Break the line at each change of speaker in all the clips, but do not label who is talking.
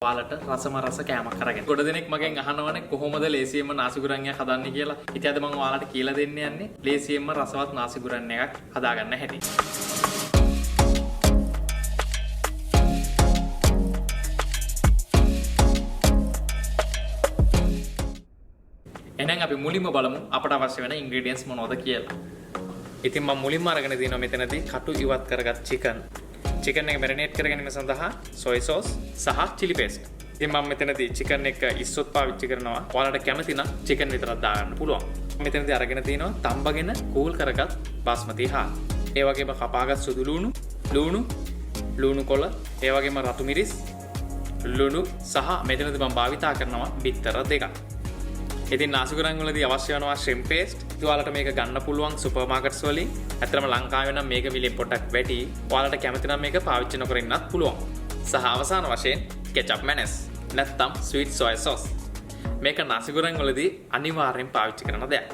ඔයාලට රසම රස කෑමක් අරගෙන. ගොඩ දෙනෙක් මගෙන් අහනවනේ කොහොමද ලේසියෙන්ම නාසිගුරන්යක් හදන්නේ කියලා. ඉතින් අද මම ඔයාලට කියලා දෙන්න යන්නේ ලේසියෙන්ම රසවත් නාසිගුරන් එකක් හදාගන්න හැටි. එහෙනම් අපි මුලින්ම බලමු අපට අවශ්‍ය වෙන ඉන්ග්‍රීඩියන්ට්ස් මොනවද කියලා. ඉතින් මම මුලින්ම අරගෙන තියෙනවා මෙතනදී කටු ඉවත් කරගත් chicken එක marinate කර ගැනීම සඳහා soy sauce සහ chili paste. ඉතින් මම මෙතනදී chicken එක ඉස්සොත් පාවිච්චි කරනවා. ඔයාලට කැමති නම් chicken විතරක් දාගන්න පුළුවන්. මෙතනදී අරගෙන තිනවා තම්බගෙන කූල් කරගත් බාස්මති හාල්. ඒ වගේම කපාගත් සුදු ලුණු කොළ, ඒ වගේම රතු මිරිස්, ලුණු සහ මෙතනදී මම භාවිතා කරනවා බිත්තර දෙකක්. ඉතින් නාසිගුරන් වලදී අවශ්‍ය වෙනවා shrimp paste. ඔයාලට මේක ගන්න පුළුවන් සුපර් මාකට්ස් වලින්. ඇත්තටම ලංකාවේ නම් මේක මිලෙන් පොඩ්ඩක් වැඩි. ඔයාලට කැමති නම් මේක පාවිච්චි නොකර ඉන්නත් පුළුවන්. සහ අවසාන වශයෙන් ketchup mayonnaise නැත්නම් sweet soy sauce. මේක නාසිගුරන් වලදී අනිවාර්යෙන් පාවිච්චි කරන දෙයක්.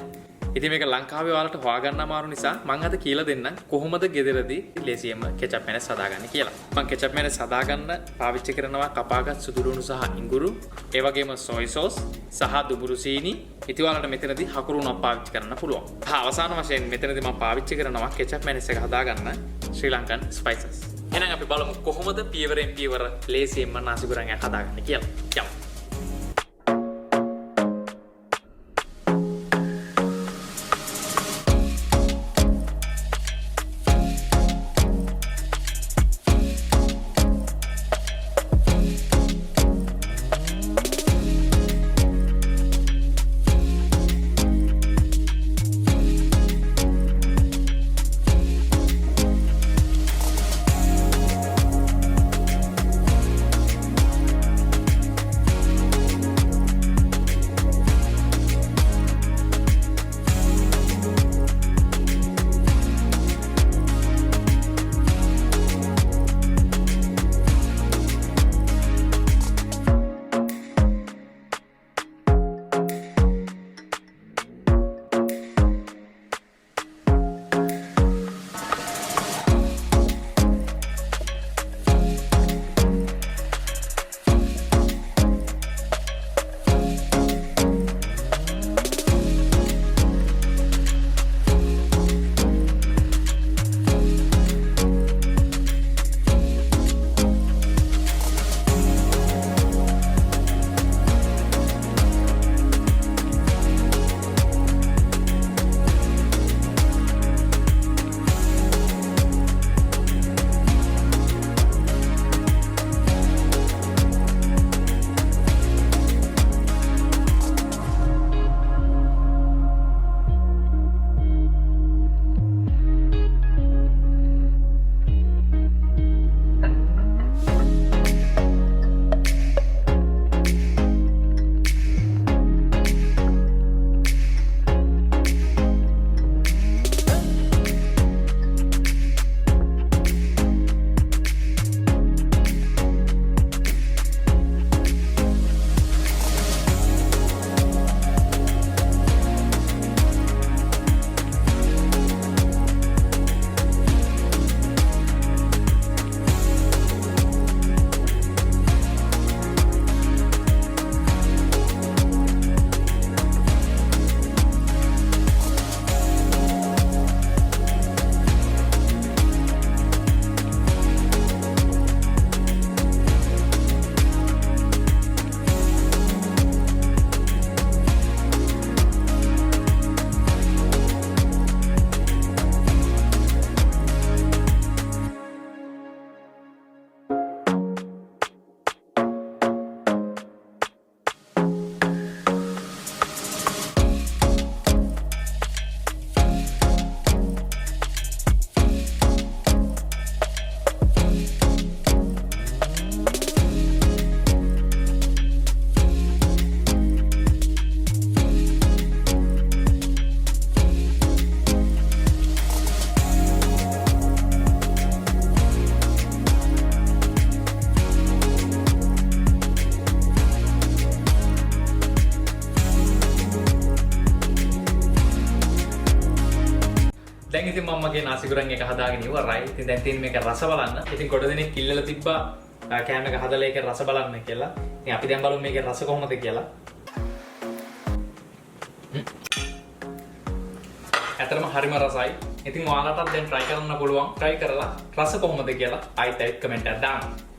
ඉතින් මේක ලංකාවේ ඔයාලට හොයාගන්න අමාරු නිසා මම අද කියලා දෙන්නම් කොහොමද ගෙදරදී ලේසියෙන්ම ketchup mayonnaise හදාගන්නේ කියලා. මම ketchup mayonnaise හදාගන්න පාවිච්චි කරනවා කපාගත් සුදු ලුණු සහ ඉඟුරු, ඒ වගේම soy sauce සහ දුඹුරු සීනි. ඉතින් ඔයාලට මෙතනදී හකුරුණක් පාවිච්චි කරන්න පුළුවන්. අවසාන වශයෙන් මෙතනදී මම පාවිච්චි කරනවා ketchup mayonnaise එක හදාගන්න ශ්‍රී ලංකන් spices. එහෙනම් අපි බලමු කොහොමද පියවරෙන් පියවර ලේසියෙන්ම නාසිගුරන් එක හදාගන්නේ කියලා. යමු.
දැන් ඉතින් මම මගේ නාසිගුරන් එක හදාගෙන ඉවරයි. ඉතින් දැන් තියෙන්නේ මේක රස බලන්න. ඉතින් ගොඩ දෙනෙක් කිල්ලලා තිබ්බා
කෑම එක හදලා ඒකේ රස බලන්න කියලා. ඉතින් අපි දැන් බලමු මේකේ රස කොහොමද කියලා. ඇත්තටම හරිම රසයි. ඉතින් ඔයාලටත් දැන් try කරන්න පුළුවන්. try කරලා රස කොහොමද කියලා ආයෙත් කමෙන්ට් එකක් දාන්න.